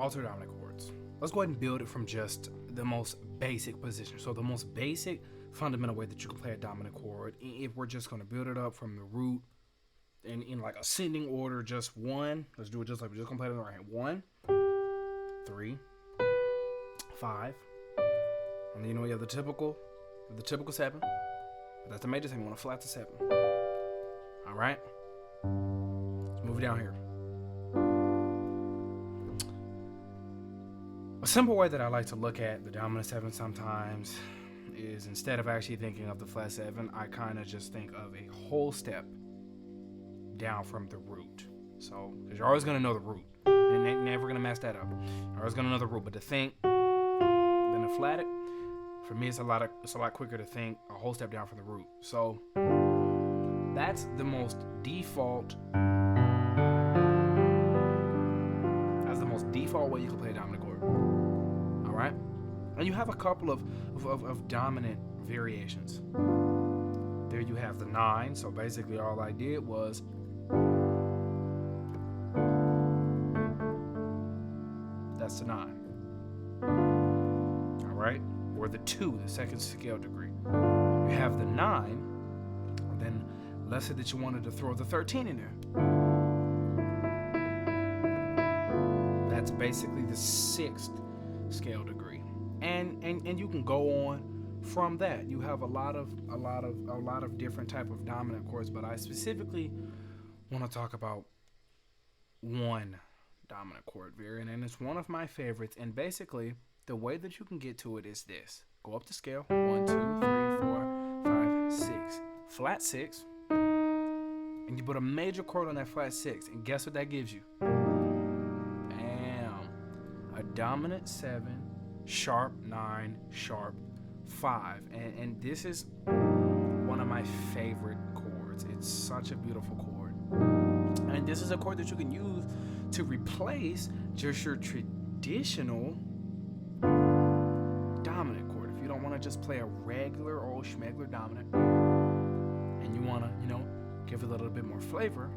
altered dominant chords. Let's go ahead and build it from just the most basic position. So the most basic fundamental way that you can play a dominant chord, if we're just going to build it up from the root in like ascending order, just one. Let's do it just like we're just going to play it in the right hand. 1, 3, 5. And then you have the typical 7. But that's the major thing. We want to flat to 7. All right. Let's move it down here. A simple way that I like to look at the dominant 7 sometimes is, instead of actually thinking of the flat 7, I kind of just think of a whole step down from the root. So, because you're always going to know the root. You're never going to mess that up. You're always going to know the root. But to think, then to flat it, for me, it's a lot quicker to think a whole step down from the root. So, that's the most default. That's the most default way you can play a dominant chord. All right, and you have a couple of dominant variations. There you have the 9. So basically, all I did was that's the 9. All right, or the 2, the second scale degree. You have the 9, and then let's say that you wanted to throw the 13 in there. That's basically the 6th scale degree, and you can go on from that. You have a lot of different type of dominant chords, but I specifically want to talk about one dominant chord variant, and it's one of my favorites. And basically, the way that you can get to it is this: go up the scale, 1, 2, 3, 4, 5, 6, flat 6, and you put a major chord on that flat 6, and guess what that gives you? A dominant 7, sharp 9, sharp 5. And this is one of my favorite chords. It's such a beautiful chord. And this is a chord that you can use to replace just your traditional dominant chord. If you don't want to just play a regular old schmegler dominant, and you want to, give it a little bit more flavor,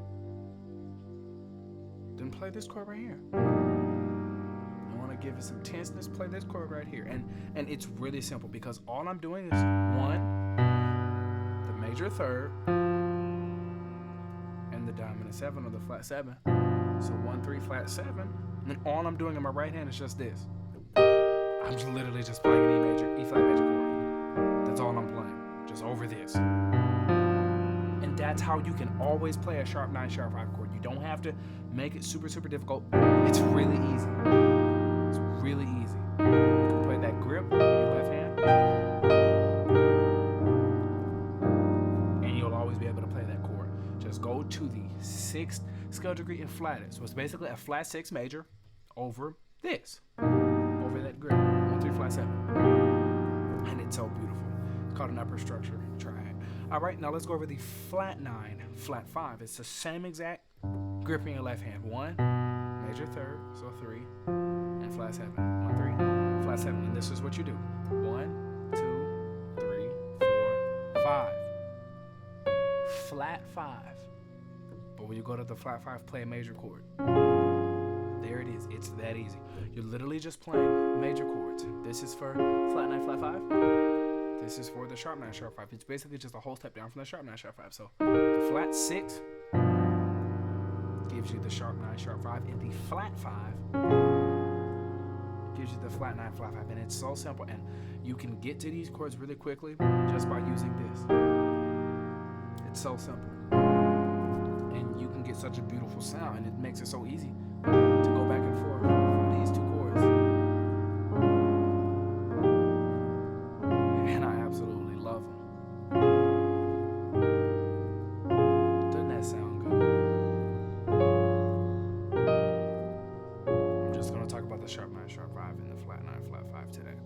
then play this chord right here. Give it some tenseness, play this chord right here. And it's really simple, because all I'm doing is 1, the major 3rd, and the dominant 7 or the flat 7. So 1, 3, flat 7. And then all I'm doing in my right hand is just this. I'm just literally just playing an E flat major chord. That's all I'm playing, just over this. And that's how you can always play a sharp 9, sharp 5 chord. You don't have to make it super, super difficult. It's really easy. It's really easy. You can play that grip in your left hand, and you'll always be able to play that chord. Just go to the 6th scale degree and flat it. So it's basically a flat 6 major over this, over that grip, 1, 3, flat 7, and it's so beautiful. It's called an upper structure. Try it. All right, now let's go over the flat 9, flat 5. It's the same exact grip in your left hand. 1, major 3rd, so 3. Flat 7, 1, 3, flat 7, and this is what you do: 1, 2, 3, 4, 5, flat 5. But when you go to the flat 5, play a major chord. There it is. It's that easy. You're literally just playing major chords. This is for flat 9, flat 5. This is for the sharp 9, sharp 5. It's basically just a whole step down from the sharp 9, sharp 5. So the flat 6 gives you the sharp 9, sharp 5, and the flat 5 gives you the flat 9, flat 5. And it's so simple, and you can get to these chords really quickly just by using this. It's so simple, and you can get such a beautiful sound, and it makes it so easy to go back and forth from these 2 chords. And I absolutely love them. Doesn't that sound good? I'm just going to talk about the sharp 9, sharp 5, and the flat 9, flat 5 today.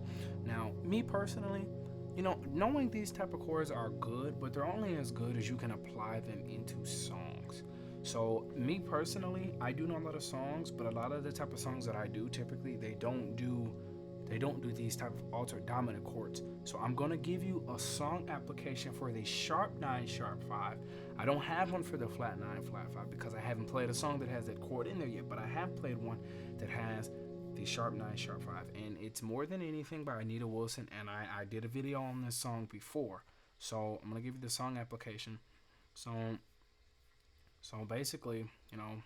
Now, me personally, knowing these type of chords are good, but they're only as good as you can apply them into songs. So me personally, I do know a lot of songs, but a lot of the type of songs that I do, typically they don't do these type of altered dominant chords. So I'm gonna give you a song application for the sharp 9, sharp 5. I don't have one for the flat 9, flat 5 because I haven't played a song that has that chord in there yet, but I have played one that has the sharp 9, sharp 5. And it's More Than Anything by Anita Wilson, and I did a video on this song before. So I'm going to give you the song application. So basically, you know,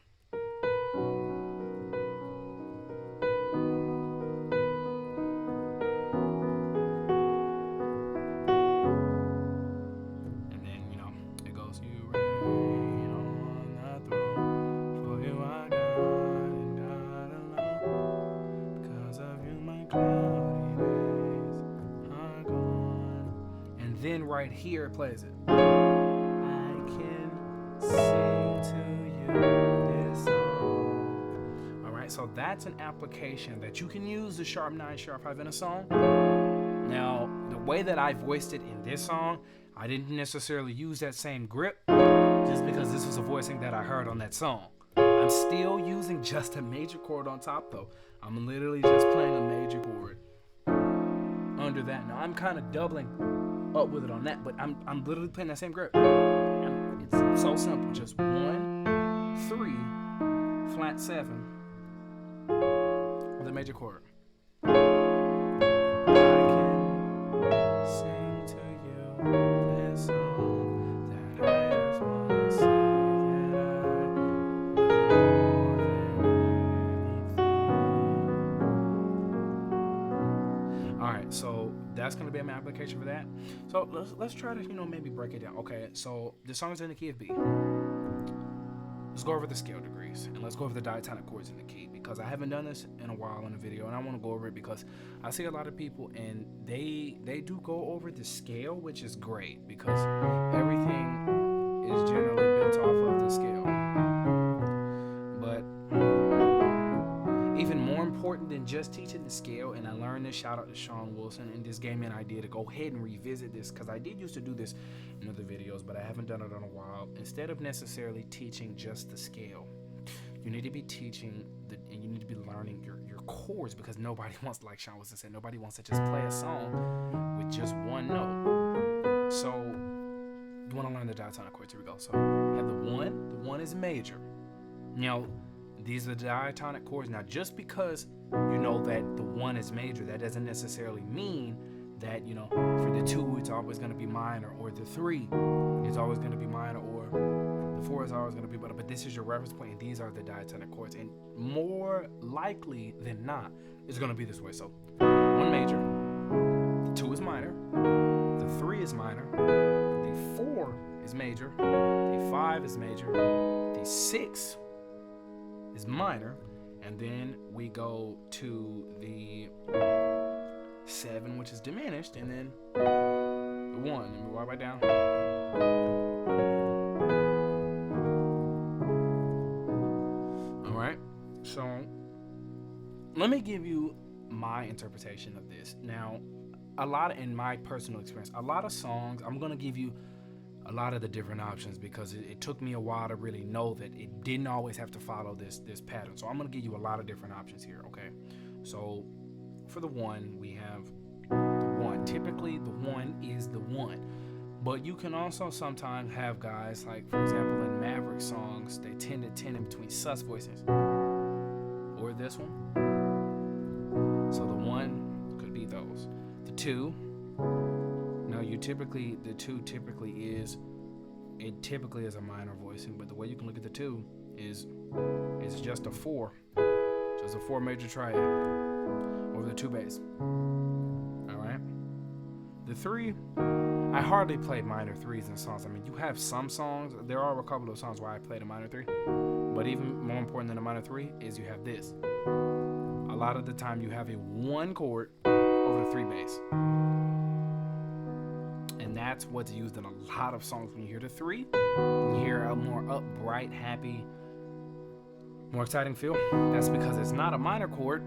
and then, you know, it goes, you reign on the throne, for you are God and God alone, because of you my cloudy days are gone. And then right here it plays it. I can sing to you this song. Alright, so that's an application that you can use the sharp 9, sharp 5 in a song. Now, the way that I voiced it in this song, I didn't necessarily use that same grip, just because this was a voicing that I heard on that song. I'm still using just a major chord on top though. I'm literally just playing a major chord under that. Now I'm kind of doubling up with it on that, but I'm literally playing that same grip. It's so simple. Just 1, 3, flat 7 with a major chord. I can sing to you this song that I just wanna say that I love you more than anything. Alright, so that's gonna be my application for that. So let's try to, you know, maybe break it down. Okay, so the song is in the key of B. Let's go over the scale degrees, and let's go over the diatonic chords in the key, because I haven't done this in a while in a video, and I want to go over it because I see a lot of people and they do go over the scale, which is great because everything is generally built off of the scale. But even more important than just teaching the scale, and I learned this, shout out to Sean Wilson, and this gave me an idea to go ahead and revisit this, because I did used to do this in other videos, but I haven't done it in a while. Instead of necessarily teaching just the scale, you need to be teaching and you need to be learning your chords, because nobody wants, like Sean Wilson said, nobody wants to just play a song with just one note. So you want to learn the diatonic chords. Here we go. So you have the 1. The 1 is major. Now, these are the diatonic chords. Now, just because you know that the 1 is major, that doesn't necessarily mean that, you know, for the 2 it's always going to be minor, or the 3 is always going to be minor, or the 4 is always going to be minor. But this is your reference point, and these are the diatonic chords. And more likely than not, it's going to be this way. So 1 major, the 2 is minor, the 3 is minor, the 4 is major, the 5 is major, the 6 is minor, and then we go to the 7, which is diminished, and then the 1, and we walk right down. Alright, so let me give you my interpretation of this. Now, in my personal experience, a lot of songs, I'm going to give you a lot of the different options, because it took me a while to really know that it didn't always have to follow this pattern. So I'm going to give you a lot of different options here, okay? So for the 1, we have the 1. Typically, the 1 is the 1. But you can also sometimes have guys, like, for example, in Maverick songs, they tend to tend in between sus voices. Or this one. So the 1 could be those. The 2, now the 2 typically is a minor voicing, but the way you can look at the 2 is it's just a 4. Just a 4 major triad over the 2 bass. Alright? The 3, I hardly played minor 3s in songs. I mean, you have some songs, there are a couple of songs where I played a minor 3, but even more important than a minor 3 is you have this. A lot of the time you have a 1 chord over the 3 bass. And that's what's used in a lot of songs. When you hear the 3, you hear a more upright, happy, more exciting feel. That's because it's not a minor chord,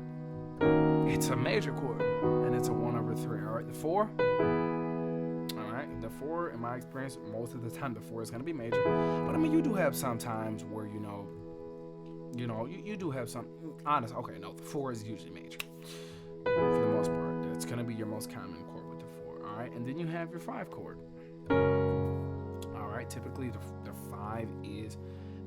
it's a major chord, and it's a 1 over 3. All right, the 4. All right, the 4, in my experience, most of the time the 4 is going to be major. But I mean, you do have some times where you do have some. Honest, okay, no, the 4 is usually major for the most part. That's going to be your most common chord with the 4. All right, and then you have your 5 chord. All right, typically the 5 is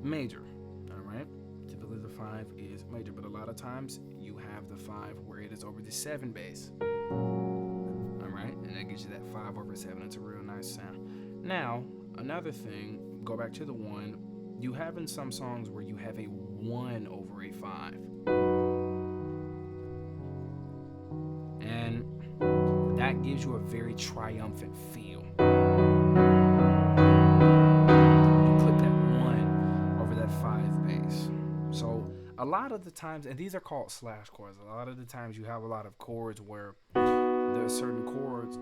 major. All right, typically typically the 5 is major, but a lot of times you have the 5 where it is over the 7 bass. Alright, and that gives you that 5 over 7. It's a real nice sound. Now, another thing, go back to the 1. You have in some songs where you have a 1 over a 5. And that gives you a very triumphant feel. You put that 1 over that 5 bass. So a lot of the times, and these are called slash chords, a lot of the times you have a lot of chords where there are certain chords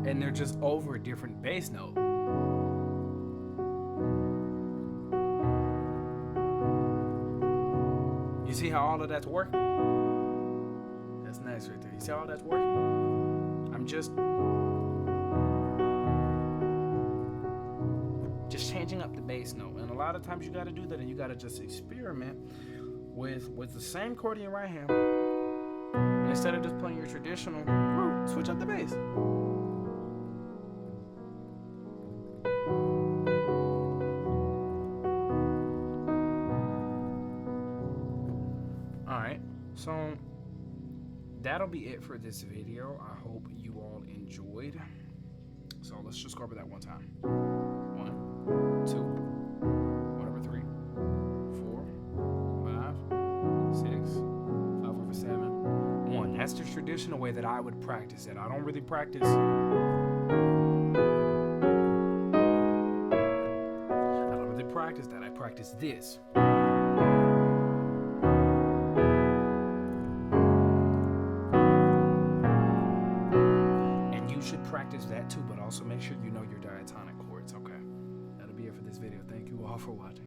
and they're just over a different bass note. You see how all of that's working? That's nice right there. You see how all that's working? I'm just changing up the bass note. And a lot of times you got to do that, and you got to just experiment with the same chord in your right hand. And instead of just playing your traditional root, switch up the bass. Alright, so that'll be it for this video. I hope you all enjoyed. So let's just go over that one time. 1, 2, whatever, 3, 4, 5, 6, 5 over 7, 1. That's the traditional way that I would practice it. I don't really practice. I don't really practice that. I practice this. And you should practice that too, but also make sure you know your diatonic chords, okay? That'll be it for this video. Thank you all for watching.